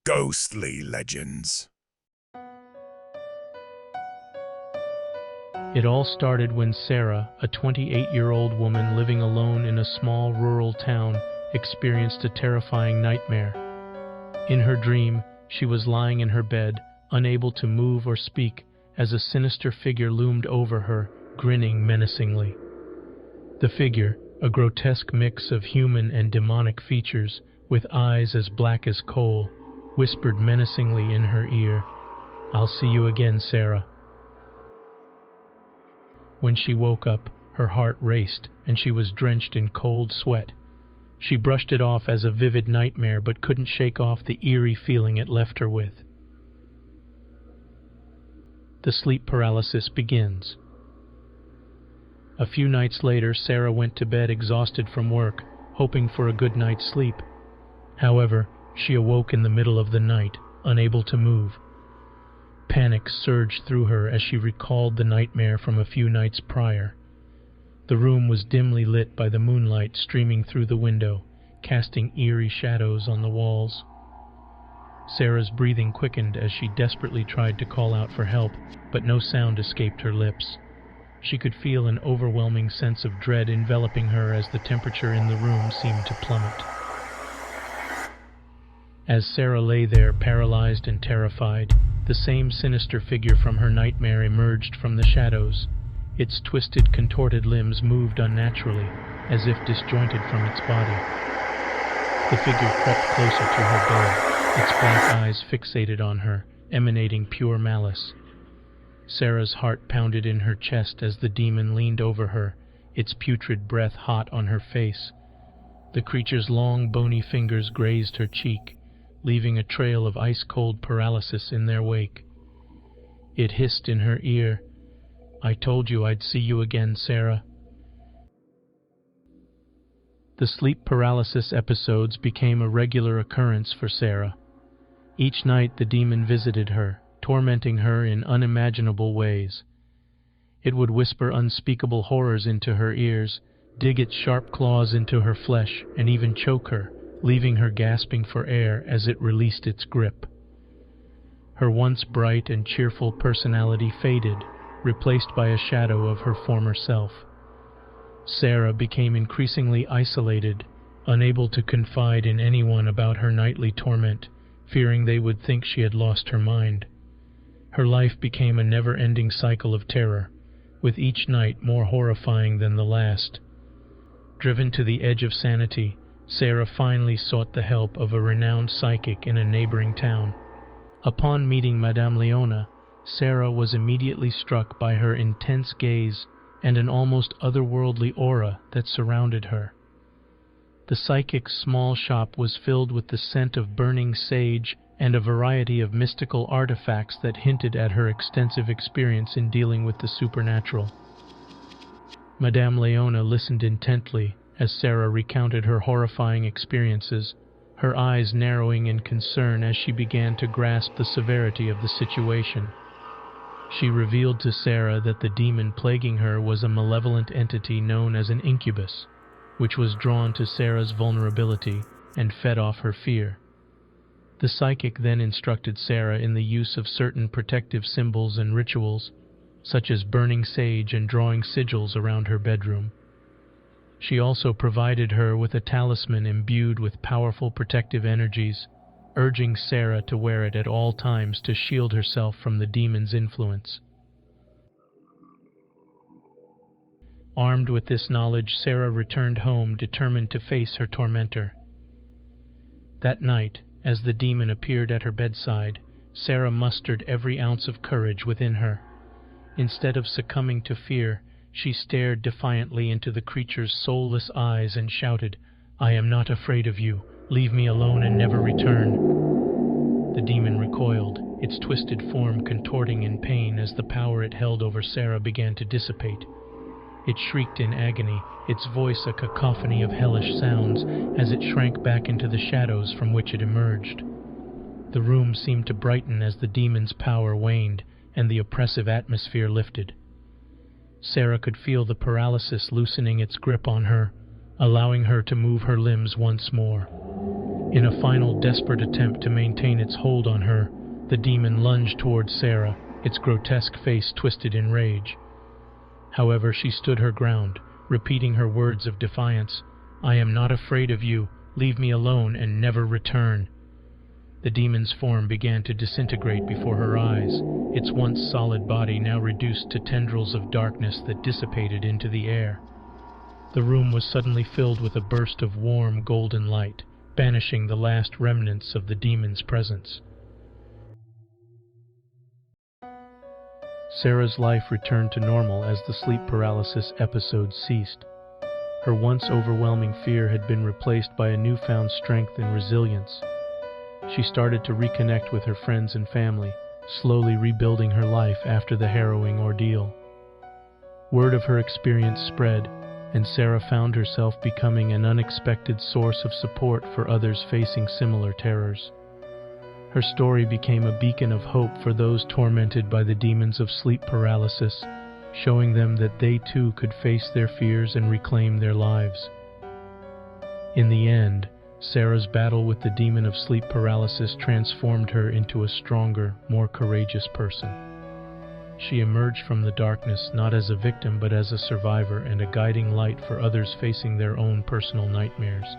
Ghostly Legends. It all started when Sarah, a 28-year-old woman living alone in a small rural town, experienced a terrifying nightmare. In her dream, she was lying in her bed, unable to move or speak, as a sinister figure loomed over her, grinning menacingly. The figure, a grotesque mix of human and demonic features, with eyes as black as coal, whispered menacingly in her ear, "I'll see you again, Sarah." When she woke up, her heart raced, and she was drenched in cold sweat. She brushed it off as a vivid nightmare, but couldn't shake off the eerie feeling it left her with. The sleep paralysis begins. A few nights later, Sarah went to bed exhausted from work, hoping for a good night's sleep. However, she awoke in the middle of the night, unable to move. Panic surged through her as she recalled the nightmare from a few nights prior. The room was dimly lit by the moonlight streaming through the window, casting eerie shadows on the walls. Sarah's breathing quickened as she desperately tried to call out for help, but no sound escaped her lips. She could feel an overwhelming sense of dread enveloping her as the temperature in the room seemed to plummet. As Sarah lay there, paralyzed and terrified, the same sinister figure from her nightmare emerged from the shadows. Its twisted, contorted limbs moved unnaturally, as if disjointed from its body. The figure crept closer to her bed, its black eyes fixated on her, emanating pure malice. Sarah's heart pounded in her chest as the demon leaned over her, its putrid breath hot on her face. The creature's long, bony fingers grazed her cheek, leaving a trail of ice-cold paralysis in their wake. It hissed in her ear, "I told you I'd see you again, Sarah." The sleep paralysis episodes became a regular occurrence for Sarah. Each night the demon visited her, tormenting her in unimaginable ways. It would whisper unspeakable horrors into her ears, dig its sharp claws into her flesh, and even choke her, leaving her gasping for air as it released its grip. Her once bright and cheerful personality faded, replaced by a shadow of her former self. Sarah became increasingly isolated, unable to confide in anyone about her nightly torment, fearing they would think she had lost her mind. Her life became a never-ending cycle of terror, with each night more horrifying than the last. Driven to the edge of sanity, Sarah finally sought the help of a renowned psychic in a neighboring town. Upon meeting Madame Leona, Sarah was immediately struck by her intense gaze and an almost otherworldly aura that surrounded her. The psychic's small shop was filled with the scent of burning sage and a variety of mystical artifacts that hinted at her extensive experience in dealing with the supernatural. Madame Leona listened intently as Sarah recounted her horrifying experiences, her eyes narrowing in concern as she began to grasp the severity of the situation. She revealed to Sarah that the demon plaguing her was a malevolent entity known as an incubus, which was drawn to Sarah's vulnerability and fed off her fear. The psychic then instructed Sarah in the use of certain protective symbols and rituals, such as burning sage and drawing sigils around her bedroom. She also provided her with a talisman imbued with powerful protective energies, urging Sarah to wear it at all times to shield herself from the demon's influence. Armed with this knowledge, Sarah returned home determined to face her tormentor. That night, as the demon appeared at her bedside, Sarah mustered every ounce of courage within her. Instead of succumbing to fear, she stared defiantly into the creature's soulless eyes and shouted, "I am not afraid of you. Leave me alone and never return." The demon recoiled, its twisted form contorting in pain as the power it held over Sarah began to dissipate. It shrieked in agony, its voice a cacophony of hellish sounds as it shrank back into the shadows from which it emerged. The room seemed to brighten as the demon's power waned and the oppressive atmosphere lifted. Sarah could feel the paralysis loosening its grip on her, allowing her to move her limbs once more. In a final desperate attempt to maintain its hold on her, the demon lunged towards Sarah, its grotesque face twisted in rage. However, she stood her ground, repeating her words of defiance. "I am not afraid of you. Leave me alone and never return." The demon's form began to disintegrate before her eyes, its once solid body now reduced to tendrils of darkness that dissipated into the air. The room was suddenly filled with a burst of warm, golden light, banishing the last remnants of the demon's presence. Sarah's life returned to normal as the sleep paralysis episodes ceased. Her once overwhelming fear had been replaced by a newfound strength and resilience. She started to reconnect with her friends and family, slowly rebuilding her life after the harrowing ordeal. Word of her experience spread, and Sarah found herself becoming an unexpected source of support for others facing similar terrors. Her story became a beacon of hope for those tormented by the demons of sleep paralysis, showing them that they too could face their fears and reclaim their lives. In the end, Sarah's battle with the demon of sleep paralysis transformed her into a stronger, more courageous person. She emerged from the darkness not as a victim but as a survivor and a guiding light for others facing their own personal nightmares.